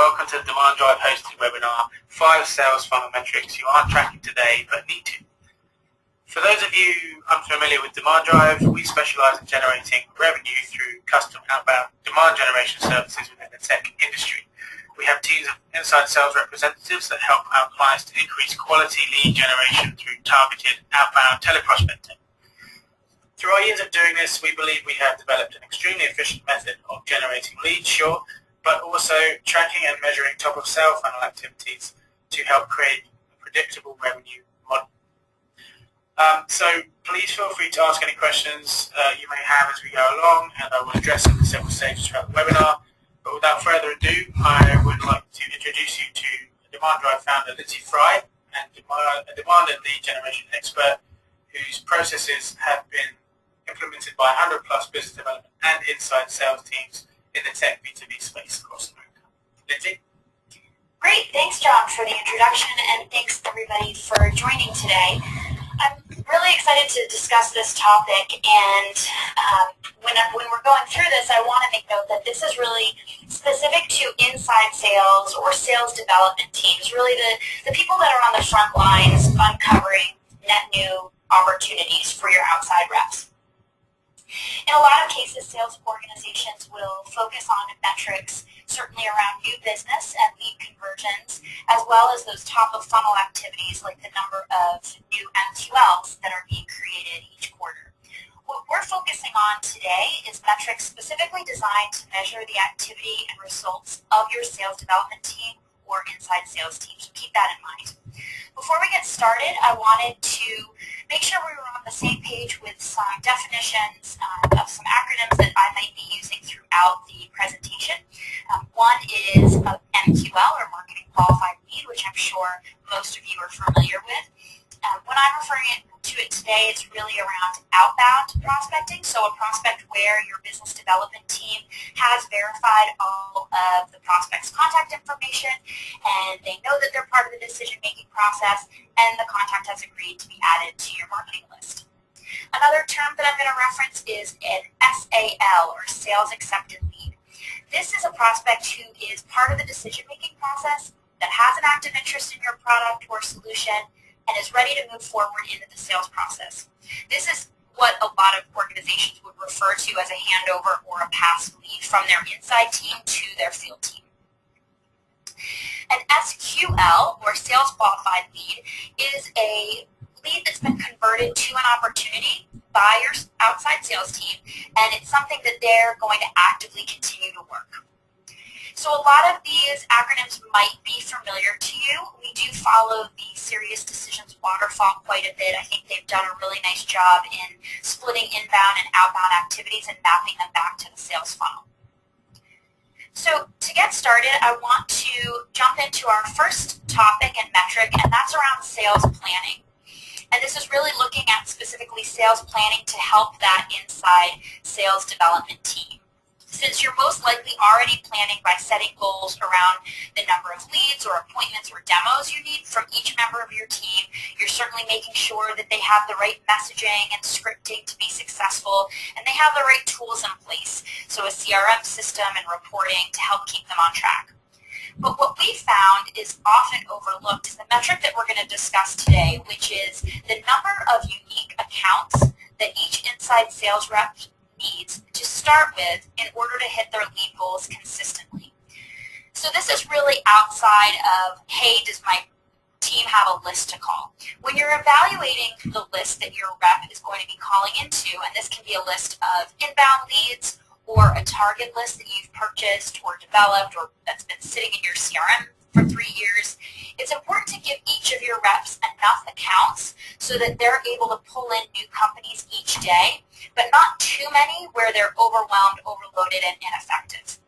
welcome to the demandDrive hosted webinar, 5 Sales Funnel Metrics you aren't tracking today but need to. For those of you unfamiliar with demandDrive, we specialize in generating revenue through custom outbound demand generation services within the tech industry. We have teams of inside sales representatives that help our clients to increase quality lead generation through targeted outbound teleprospecting. Through our years of doing this, we believe we have developed an extremely efficient method of generating leads, sure, but also tracking and measuring top-of-sale funnel activities to help create a predictable revenue model. So please feel free to ask any questions you may have as we go along, and I will address them in several stages throughout the webinar. But without further ado, I would like to introduce you to demandDrive founder Lindsay Fry, and a demand and lead generation expert whose processes have been implemented by 100+ business development and inside sales teams in the tech B2B space across America. Lindsay? Great, thanks John for the introduction, and thanks everybody for joining today. I'm really excited to discuss this topic, and when we're going through this, I want to make note that this is really specific to inside sales or sales development teams, really the people that are on the front lines uncovering net new opportunities for your outside reps. In a lot of cases, sales organizations will focus on metrics, certainly around new business and lead conversions, as well as those top-of-funnel activities like the number of new MQLs that are being created each quarter. What we're focusing on today is metrics specifically designed to measure the activity and results of your sales development team or inside sales team, so keep that in mind. Before we get started, I wanted to make sure we were on the same page with some definitions of some acronyms that I might be using throughout the presentation. One is MQL, or Marketing Qualified Lead, which I'm sure most of you are familiar with. When I'm referring to it today, it's really around outbound prospecting, so a prospect where your business development team has verified all of the prospect's contact information, and they know that they're part of the decision-making process, and the contact has agreed to be added to your marketing list. Another term that I'm going to reference is an SAL, or Sales Accepted Lead. This is a prospect who is part of the decision-making process, that has an active interest in your product or solution, and is ready to move forward into the sales process. This is what a lot of organizations would refer to as a handover or a pass lead from their inside team to their field team. An SQL, or Sales Qualified Lead, is a lead that's been converted to an opportunity by your outside sales team, and it's something that they're going to actively continue to work. So a lot of these acronyms might be familiar to you. We do follow the Serious Decisions waterfall quite a bit. I think they've done a really nice job in splitting inbound and outbound activities and mapping them back to the sales funnel. So to get started, I want to jump into our first topic and metric, and that's around sales planning. And this is really looking at specifically sales planning to help that inside sales development team. Since you're most likely already planning by setting goals around the number of leads or appointments or demos you need from each member of your team, you're certainly making sure that they have the right messaging and scripting to be successful, and they have the right tools in place, so a CRM system and reporting to help keep them on track. But what we found is often overlooked is the metric that we're going to discuss today, which is the number of unique accounts that each inside sales rep needs to start with in order to hit their lead goals consistently. So this is really outside of, hey, does my team have a list to call? When you're evaluating the list that your rep is going to be calling into, and this can be a list of inbound leads or a target list that you've purchased or developed or that's been sitting in your CRM for 3 years, it's important to give each of your reps enough accounts so that they're able to pull in new companies each day, but not too many where they're overwhelmed, overloaded, and ineffective.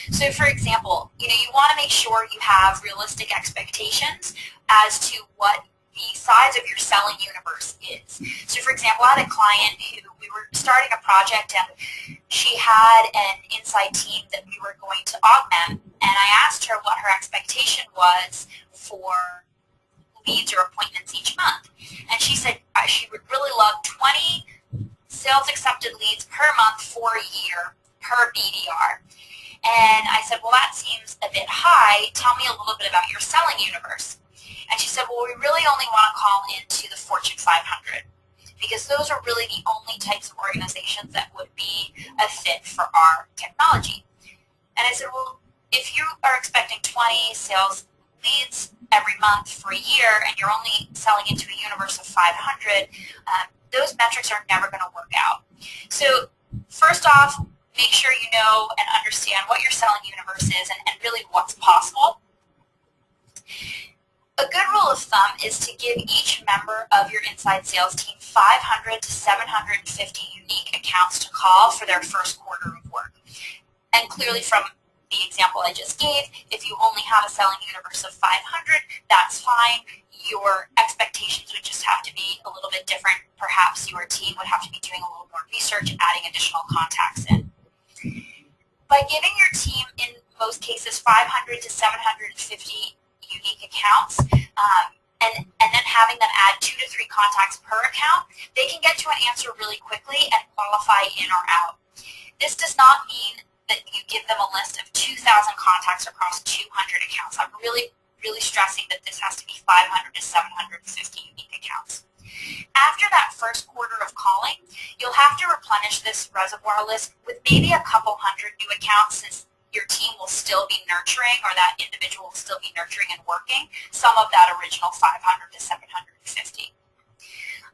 So for example, you want to make sure you have realistic expectations as to what the size of your selling universe is. So for example, I had a client who we were starting a project, and she had an inside team that we were going to augment, and I asked her what her expectation was for leads or appointments each month. And she said she would really love 20 sales accepted leads per month for a year per BDR. And I said, well, that seems a bit high. Tell me a little bit about your selling universe. And she said, well, we really only want to call into the Fortune 500 because those are really the only types of organizations that would be a fit for our technology. And I said, well, if you are expecting 20 sales leads every month for a year and you're only selling into a universe of 500, those metrics are never going to work out. So first off, make sure you know and understand what your selling universe is and really what's possible. A good rule of thumb is to give each member of your inside sales team 500 to 750 unique accounts to call for their first quarter of work. And clearly from the example I just gave, if you only have a selling universe of 500, that's fine. Your expectations would just have to be a little bit different. Perhaps your team would have to be doing a little more research, adding additional contacts in. By giving your team, in most cases, 500 to 750 unique accounts, and then having them add 2 to 3 contacts per account, they can get to an answer really quickly and qualify in or out. This does not mean that you give them a list of 2,000 contacts across 200 accounts. I'm really stressing that this has to be 500 to 750 unique accounts. After that first quarter of calling, you'll have to replenish this reservoir list with maybe a couple hundred new accounts, since your team will still be nurturing, or that individual will still be nurturing and working some of that original 500 to 750.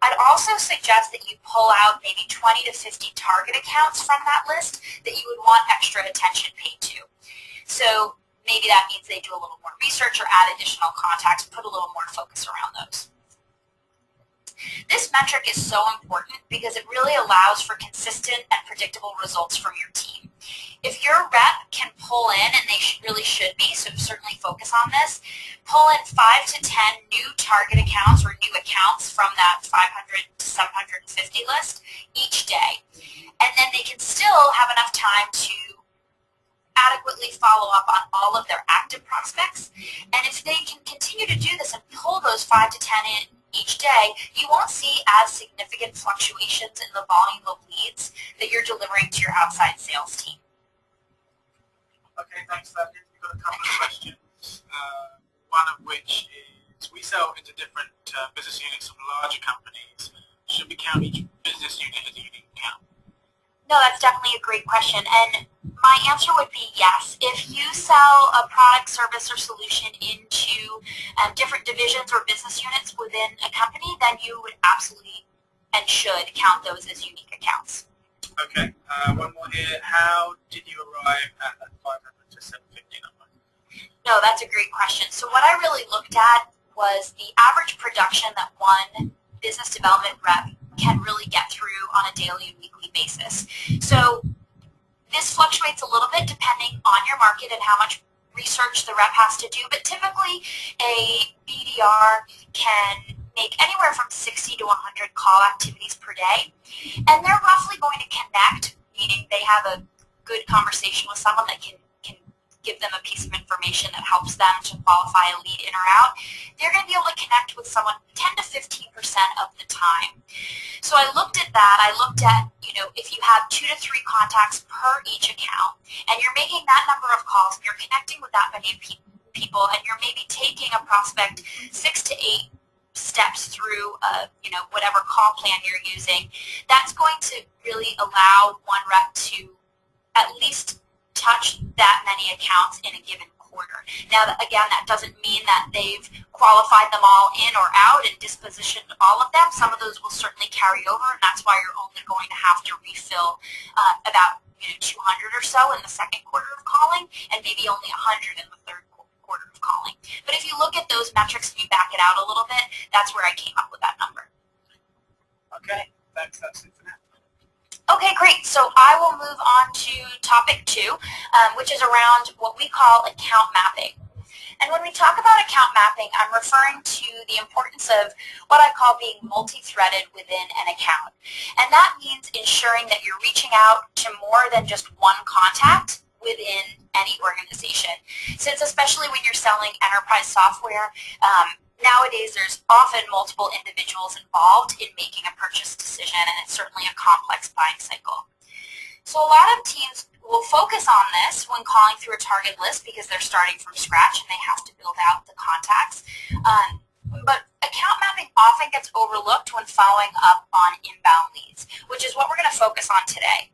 I'd also suggest that you pull out maybe 20 to 50 target accounts from that list that you would want extra attention paid to. So maybe that means they do a little more research or add additional contacts, put a little more focus around those. This metric is so important because it really allows for consistent and predictable results from your team. If your rep can pull in, and they really should be, so certainly focus on this, pull in 5 to 10 new target accounts or new accounts from that 500 to 750 list each day. And then they can still have enough time to adequately follow up on all of their active prospects. And if they can continue to do this and pull those 5 to 10 in each day, you won't see as significant fluctuations in the volume of leads that you're delivering to your outside sales team. Okay, thanks, Thaddeus. We've got a couple of questions, one of which is, we sell into different business units of larger companies. Should we count each business unit as a unique account? No, that's definitely a great question, and my answer would be yes. If you sell a product, service, or solution into different divisions or business units within a company, then you would absolutely and should count those as unique accounts. Okay, one more here. How did you arrive at that 500 to 750 number? No, that's a great question. So what I really looked at was the average production that one business development rep can really get through on a daily and weekly basis. So this fluctuates a little bit depending on your market and how much research the rep has to do, but typically a BDR can make anywhere from 60 to 100 call activities per day, and they're roughly going to connect, meaning they have a good conversation with someone that can give them a piece of information that helps them to qualify a lead in or out. They're going to be able to connect with someone 10 to 15% of the time. So I looked at that. I looked at, if you have 2 to 3 contacts per each account, and you're making that number of calls, and you're connecting with that many people, and you're maybe taking a prospect 6 to 8 steps through, whatever call plan you're using, that's going to really allow one rep to at least touch that many accounts in a given quarter. Now, again, that doesn't mean that they've qualified them all in or out and dispositioned all of them. Some of those will certainly carry over, and that's why you're only going to have to refill about 200 or so in the second quarter of calling, and maybe only 100 in the third quarter of calling. But if you look at those metrics and you back it out a little bit, that's where I came up with that number. Okay, thanks. That's it for now. Okay, great. So I will move on to topic 2, which is around what we call account mapping. And when we talk about account mapping, I'm referring to the importance of what I call being multi-threaded within an account. And that means ensuring that you're reaching out to more than just one contact within any organization. Since especially when you're selling enterprise software, nowadays there's often multiple individuals involved in making a purchase decision, and it's certainly a complex buying cycle. So a lot of teams will focus on this when calling through a target list because they're starting from scratch and they have to build out the contacts. But account mapping often gets overlooked when following up on inbound leads, which is what we're going to focus on today.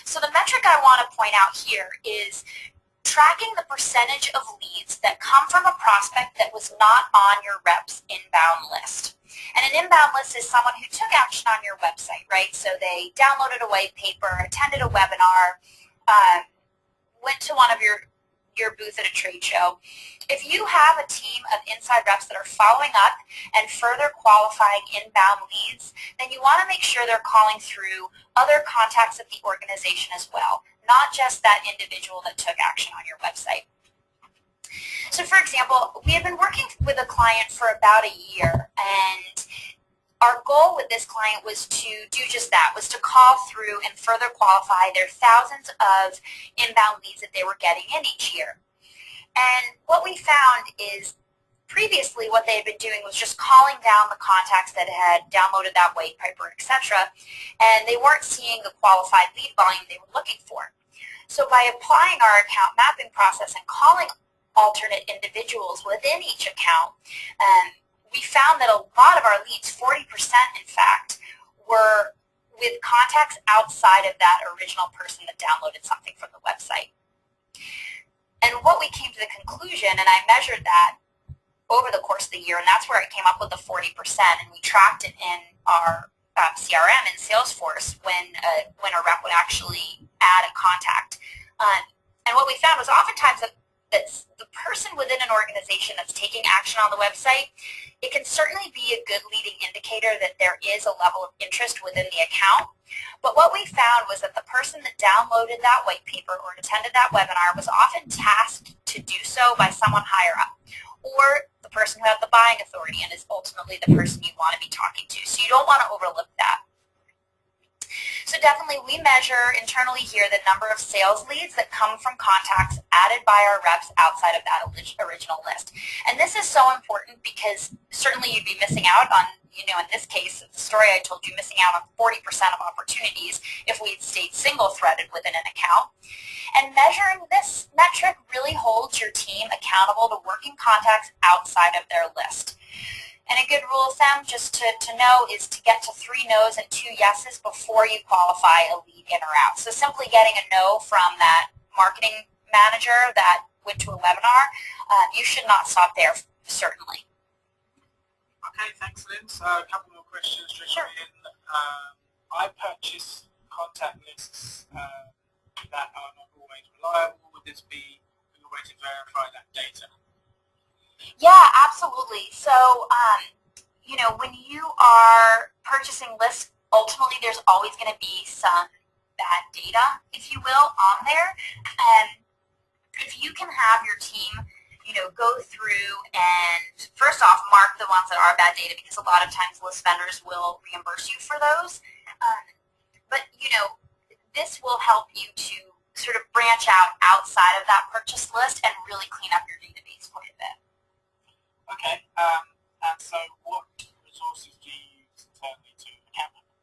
So the metric I want to point out here is tracking the percentage of leads that come from a prospect that was not on your rep's inbound list. And an inbound list is someone who took action on your website, right? So they downloaded a white paper, attended a webinar, went to one of your booth at a trade show. If you have a team of inside reps that are following up and further qualifying inbound leads, then you want to make sure they're calling through other contacts at the organization as well, not just that individual that took action on your website. So for example, we have been working with a client for about a year, and our goal with this client was to do just that, was to call through and further qualify their thousands of inbound leads that they were getting in each year. And what we found is previously what they had been doing was just calling down the contacts that had downloaded that white paper, etc., and they weren't seeing the qualified lead volume they were looking for. So by applying our account mapping process and calling alternate individuals within each account, we found that a lot of our leads, 40% in fact, were with contacts outside of that original person that downloaded something from the website. And what we came to the conclusion, and I measured that over the course of the year, and that's where I came up with the 40%, and we tracked it in our CRM in Salesforce when a rep would actually add a contact. And what we found was oftentimes that the person within an organization that's taking action on the website, it can certainly be a good leading indicator that there is a level of interest within the account. But what we found was that the person that downloaded that white paper or attended that webinar was often tasked to do so by someone higher up, or the person who has the buying authority and is ultimately the person you want to be talking to. So you don't want to overlook that. So definitely we measure internally here the number of sales leads that come from contacts added by our reps outside of that original list. And this is so important because certainly you'd be missing out on, in this case, the story I told you, missing out on 40% of opportunities if we'd stayed single-threaded within an account. And measuring this metric really holds your team accountable to working contacts outside of their list. And a good rule of thumb, just to know, is to get to 3 no's and 2 yeses before you qualify a lead in or out. So simply getting a no from that marketing manager that went to a webinar, you should not stop there, certainly. Okay, thanks, Lynn. So a couple more questions. Sure. I purchase contact lists that are not always reliable. Would this be a good way to verify that data? Yeah, absolutely. So, when you are purchasing lists, ultimately there's always going to be some bad data, if you will, on there. And if you can have your team, go through and first off mark the ones that are bad data, because a lot of times list vendors will reimburse you for those. But, this will help you to sort of branch out outside of that purchase list and really clean up your database quite a bit. Okay, and so what resources do you use internally to account mapping?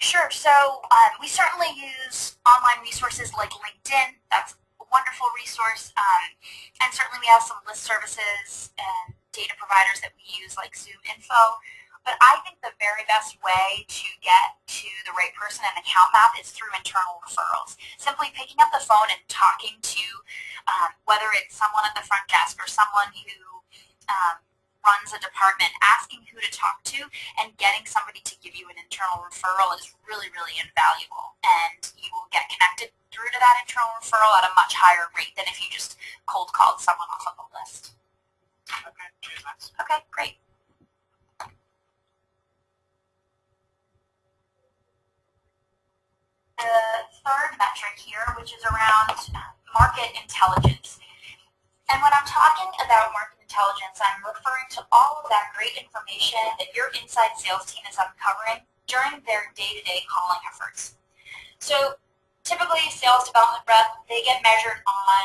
Sure, so we certainly use online resources like LinkedIn. That's a wonderful resource, and certainly we have some list services and data providers that we use like Zoom Info. But I think the very best way to get to the right person and account map is through internal referrals. Simply picking up the phone and talking to whether it's someone at the front desk or someone who runs a department, asking who to talk to and getting somebody to give you an internal referral is really, really invaluable. And you will get connected through to that internal referral at a much higher rate than if you just cold called someone off of the list. Okay, cheers, Max. Okay, great. The third metric here, which is around market intelligence. And when I'm talking about market intelligence, I'm referring to all of that great information that your inside sales team is uncovering during their day-to-day calling efforts. So typically, sales development rep, they get measured on,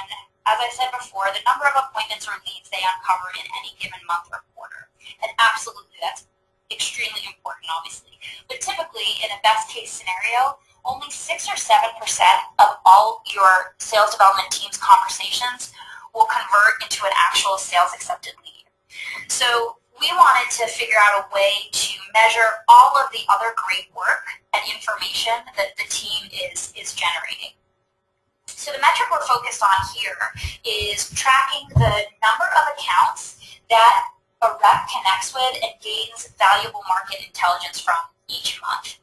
as I said before, the number of appointments or leads they uncover in any given month or quarter. And absolutely, that's extremely important, obviously. But typically, in a best-case scenario, only 6 or 7% of all your sales development team's conversations will convert into an actual sales accepted lead. So we wanted to figure out a way to measure all of the other great work and information that the team is generating. So the metric we're focused on here is tracking the number of accounts that a rep connects with and gains valuable market intelligence from each month.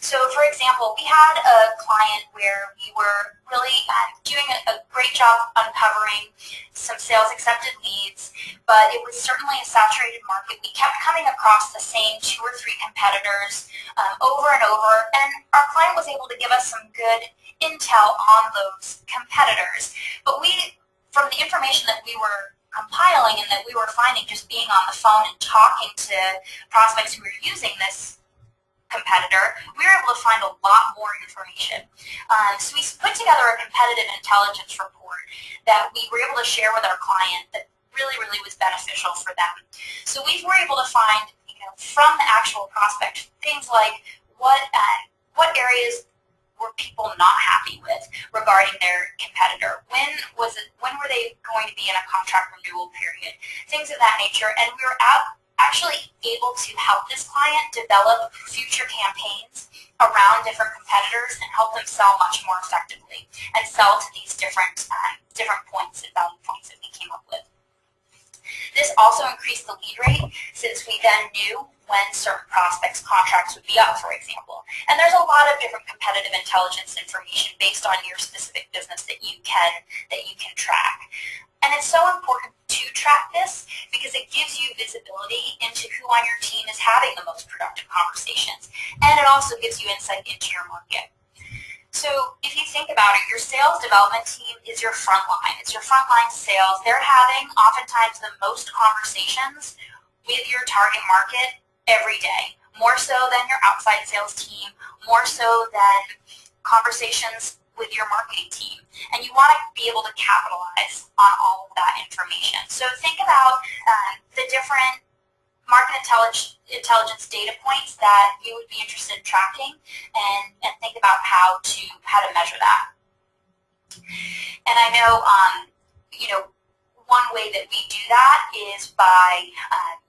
So for example, we had a client where we were really doing a great job uncovering some sales accepted leads, but it was certainly a saturated market. We kept coming across the same 2 or 3 competitors over and over, and our client was able to give us some good intel on those competitors. But from the information that we were compiling and that we were finding just being on the phone and talking to prospects who were using this competitor, we were able to find a lot more information. So we put together a competitive intelligence report that we were able to share with our client that really was beneficial for them. So we were able to find, from the actual prospect, things like what areas were people not happy with regarding their competitor? When were they going to be in a contract renewal period? Things of that nature. And we were actually able to help this client develop future campaigns around different competitors and help them sell much more effectively and sell to these different points and value points that we came up with. This also increased the lead rate since we then knew when certain prospects' contracts would be up, for example. And there's a lot of different competitive intelligence information based on your specific business that you can track. And it's so important to track this because it gives you visibility into who on your team is having the most productive conversations. And it also gives you insight into your market. So if you think about it, your sales development team is your front line. It's your frontline sales. They're having oftentimes the most conversations with your target market every day, more so than your outside sales team, more so than conversations with your marketing team. And you want to be able to capitalize on all of that information. So think about the different market intelligence data points that you would be interested in tracking and think about how to measure that. And I know, one way that we do that is by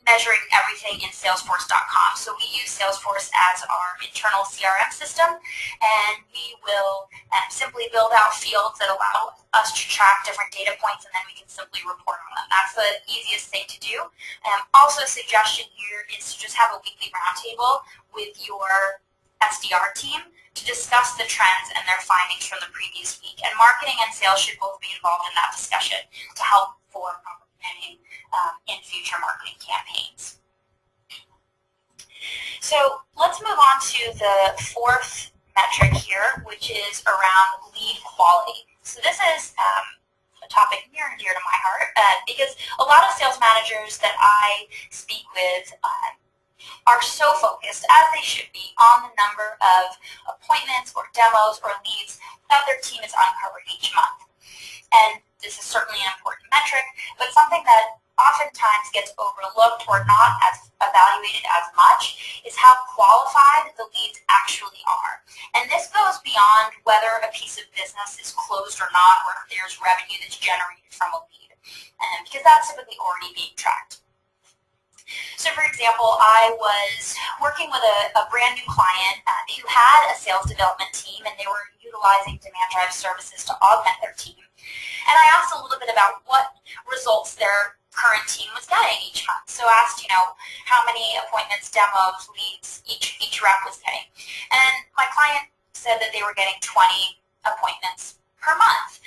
measuring everything in Salesforce.com. So we use Salesforce as our internal CRM system, and we will simply build out fields that allow us to track different data points, and then we can simply report on them. That's the easiest thing to do. Also, a suggestion here is to just have a weekly roundtable with your SDR team to discuss the trends and their findings from the previous week. And marketing and sales should both be involved in that discussion to help for proper planning in future marketing campaigns. So let's move on to the 4th metric here, which is around lead quality. So this is a topic near and dear to my heart because a lot of sales managers that I speak with are so focused, as they should be, on the number of appointments or demos or leads that their team is uncovering each month. And this is certainly an important metric, but something that oftentimes gets overlooked or not as evaluated as much is how qualified the leads actually are. And this goes beyond whether a piece of business is closed or not, or if there's revenue that's generated from a lead, because that's typically already being tracked. So for example, I was working with a brand new client who had a sales development team, and they were utilizing demandDrive services to augment their team. And I asked a little bit about what results their current team was getting each month. So I asked, how many appointments, demos, leads each rep was getting. And my client said that they were getting 20 appointments per month.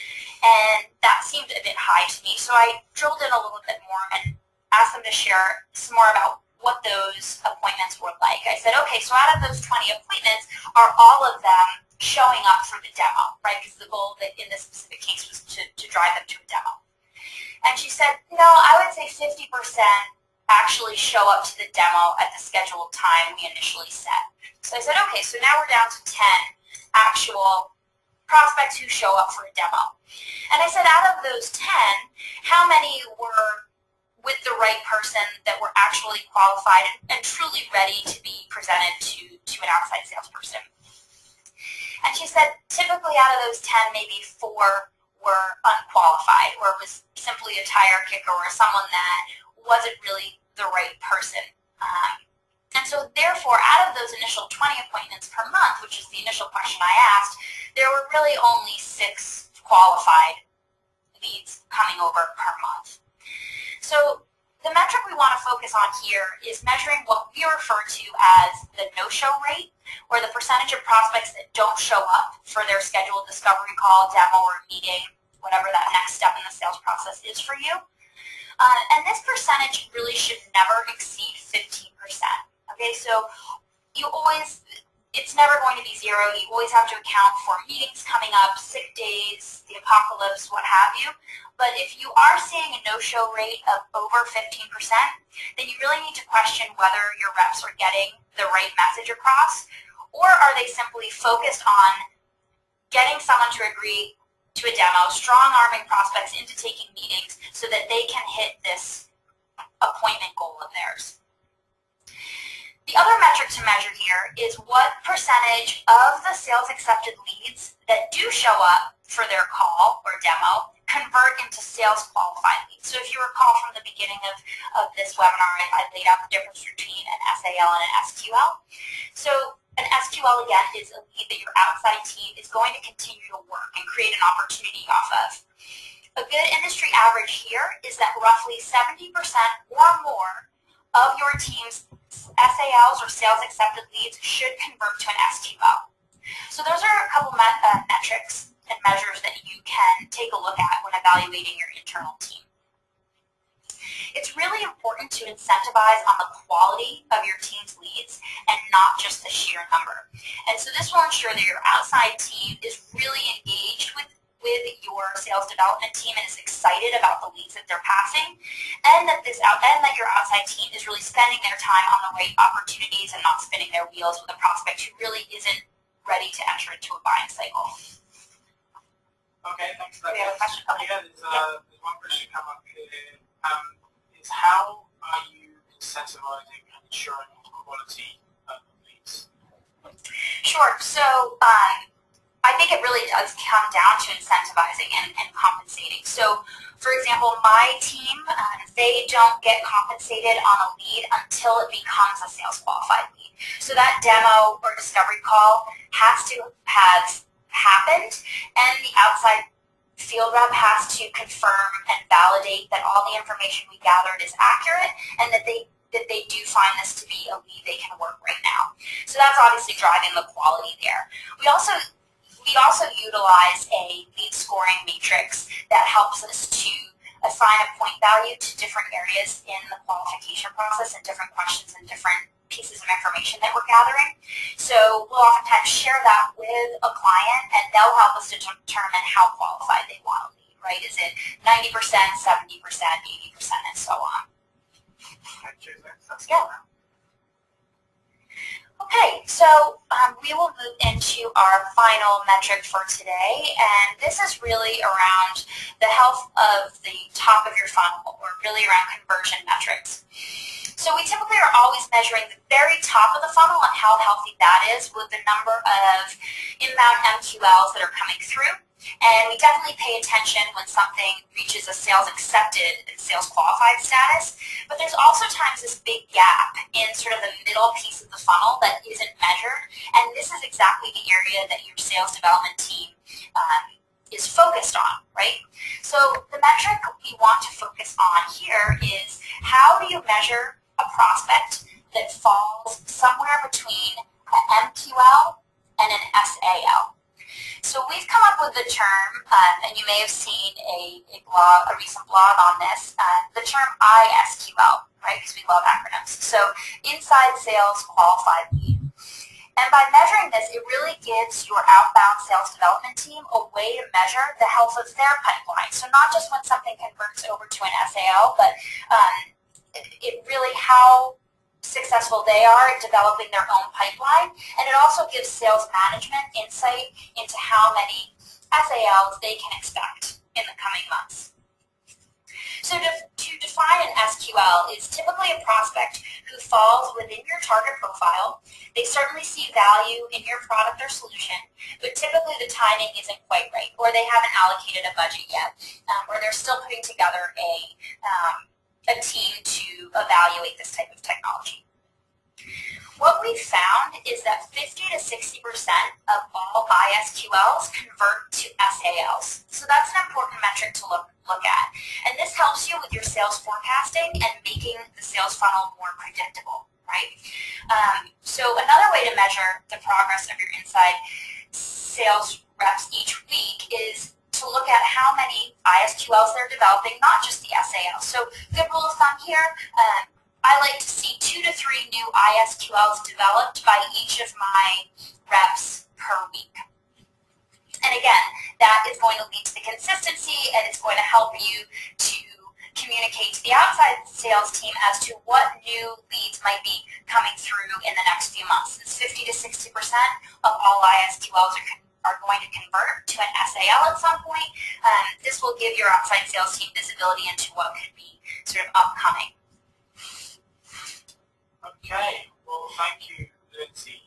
And that seemed a bit high to me. So I drilled in a little bit more and asked them to share some more about what those appointments were like. I said, okay, so out of those 20 appointments, are all of them showing up for the demo, right? Because the goal in this specific case was to drive them to a demo. And she said, no, I would say 50% actually show up to the demo at the scheduled time we initially set. So I said, okay, so now we're down to 10 actual prospects who show up for a demo. And I said, out of those 10, how many were with the right person that were actually qualified and truly ready to be presented to an outside salesperson? And she said typically out of those 10, maybe 4 were unqualified, or it was simply a tire kicker or someone that wasn't really the right person. And so therefore, out of those initial 20 appointments per month, which is the initial question I asked, there were really only 6 qualified leads coming over per month. So the metric we want to focus on here is measuring what we refer to as the no-show rate, or the percentage of prospects that don't show up for their scheduled discovery call, demo, or meeting, whatever that next step in the sales process is for you. And this percentage really should never exceed 15%. Okay, so it's never going to be 0. You always have to account for meetings coming up, sick days, the apocalypse, what have you. But if you are seeing a no-show rate of over 15%, then you really need to question whether your reps are getting the right message across, or are they simply focused on getting someone to agree to a demo, strong-arming prospects into taking meetings so that they can hit this appointment goal of theirs. The other metric to measure here is what percentage of the sales accepted leads that do show up for their call or demo convert into sales qualified leads. So if you recall from the beginning of this webinar, I laid out the difference between an SAL and an SQL. So an SQL, again, is a lead that your outside team is going to continue to work and create an opportunity off of. A good industry average here is that roughly 70% or more of your team's SALs or sales accepted leads should convert to an SQL. So those are a couple metrics and measures that you can take a look at when evaluating your internal team. It's really important to incentivize on the quality of your team's leads and not just the sheer number. And so this will ensure that your outside team is really engaged with your sales development team and is excited about the leads that they're passing, and that your outside team is really spending their time on the right opportunities and not spinning their wheels with a prospect who really isn't ready to enter into a buying cycle. Okay, thanks for that. Do you have a question? Okay. Yeah, there's one question come up here. Is how are you incentivizing and ensuring quality of leads? Sure. So I think it really does come down to incentivizing and compensating. So, for example, my team, they don't get compensated on a lead until it becomes a sales qualified lead. So that demo or discovery call has to have happened, and the outside field rep has to confirm and validate that all the information we gathered is accurate and that they do find this to be a lead they can work right now. So that's obviously driving the quality there. We also utilize a lead scoring matrix that helps us to assign a point value to different areas in the qualification process and different questions and different pieces of information that we're gathering. So we'll oftentimes share that with a client, and they'll help us to determine how qualified they want a lead, right? Is it 90%, 70%, 80%, and so on. Yeah. Okay, so we will move into our final metric for today, and this is really around the health of the top of your funnel, or really around conversion metrics. So we typically are always measuring the very top of the funnel and how healthy that is with the number of inbound MQLs that are coming through. And we definitely pay attention when something reaches a sales accepted and sales qualified status. But there's also times this big gap in sort of the middle piece of the funnel that isn't measured. And this is exactly the area that your sales development team is focused on, right? So the metric we want to focus on here is how do you measure a prospect that falls somewhere between an MQL and an SAL. So we've come up with the term, and you may have seen a recent blog on this, the term ISQL, right, because we love acronyms. So Inside Sales Qualified Lead. And by measuring this, it really gives your outbound sales development team a way to measure the health of their pipeline. So not just when something converts over to an SAL, but it really how successful they are at developing their own pipeline, and it also gives sales management insight into how many SALs they can expect in the coming months. So to define an SQL is typically a prospect who falls within your target profile. They certainly see value in your product or solution, but typically the timing isn't quite right, or they haven't allocated a budget yet, or they're still putting together a team to evaluate this type of technology. What we found is that 50 to 60% of all ISQLs convert to SALs. So that's an important metric to look at. And this helps you with your sales forecasting and making the sales funnel more predictable, right? So another way to measure the progress of your inside sales reps each week is to look at how many ISQLs they're developing, not just the SALs. So good rule of thumb here, I like to see 2 to 3 new ISQLs developed by each of my reps per week. And again, that is going to lead to the consistency, and it's going to help you to communicate to the outside sales team as to what new leads might be coming through in the next few months. Since 50 to 60% of all ISQLs are going to convert to an SAL at some point, this will give your outside sales team visibility into what could be sort of upcoming. Okay, well, thank you, Lindsay.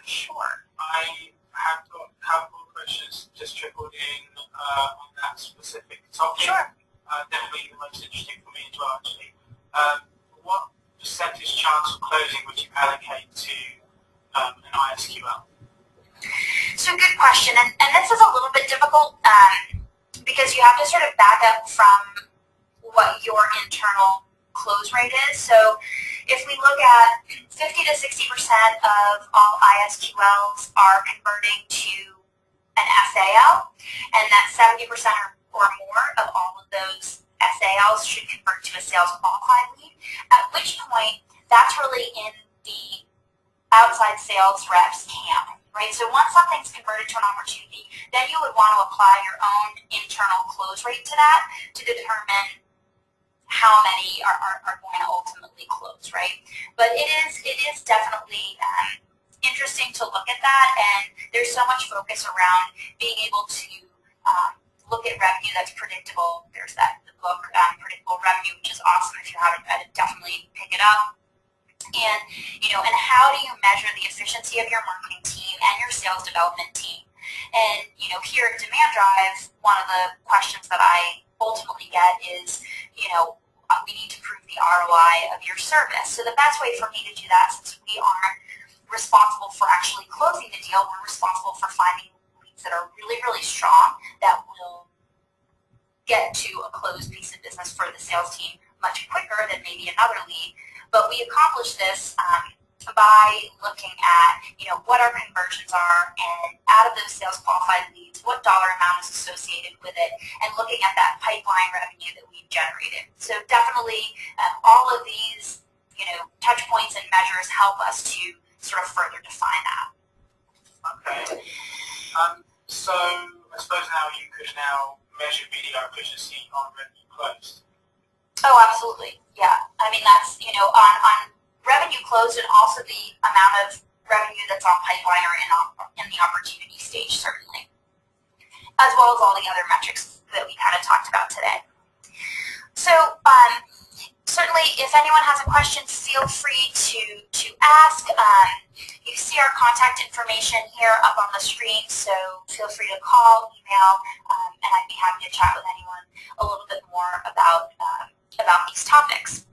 Sure. I have got a couple of questions just trickled in on that specific topic. Sure. Definitely the most interesting for me as well, actually. What percentage chance of closing would you allocate to an ISQL? So good question, and this is a little bit difficult because you have to sort of back up from what your internal close rate is. So if we look at 50 to 60% of all ISQLs are converting to an SAL, and that 70% or more of all of those SALs should convert to a sales qualified lead, at which point that's really in the outside sales reps camp, right? So once something's converted to an opportunity, then you would want to apply your own internal close rate to that to determine how many are going to ultimately close, right? But it is definitely interesting to look at that, and there's so much focus around being able to look at revenue that's predictable. There's the book, Predictable Revenue, which is awesome. If you haven't read it, definitely pick it up. And, and how do you measure the efficiency of your marketing team and your sales development team? And, here at demandDrive, one of the questions that I ultimately get is, we need to prove the ROI of your service. So the best way for me to do that, since we aren't responsible for actually closing the deal, we're responsible for finding leads that are really, really strong that will get to a closed piece of business for the sales team much quicker than maybe another lead. But we accomplish this by looking at, what our conversions are, and out of those sales qualified leads, what dollar amount is associated with it, and looking at that pipeline revenue that we've generated. So definitely all of these, touch points and measures help us to sort of further define that. Okay. So I suppose now you could measure video efficiency on revenue closed. Oh, absolutely. Yeah. I mean, that's, on revenue closed, and also the amount of revenue that's on pipeline or in the opportunity stage, certainly, as well as all the other metrics that we kind of talked about today. So certainly, if anyone has a question, feel free to ask. You see our contact information here up on the screen, so feel free to call, email, and I'd be happy to chat with anyone a little bit more about these topics.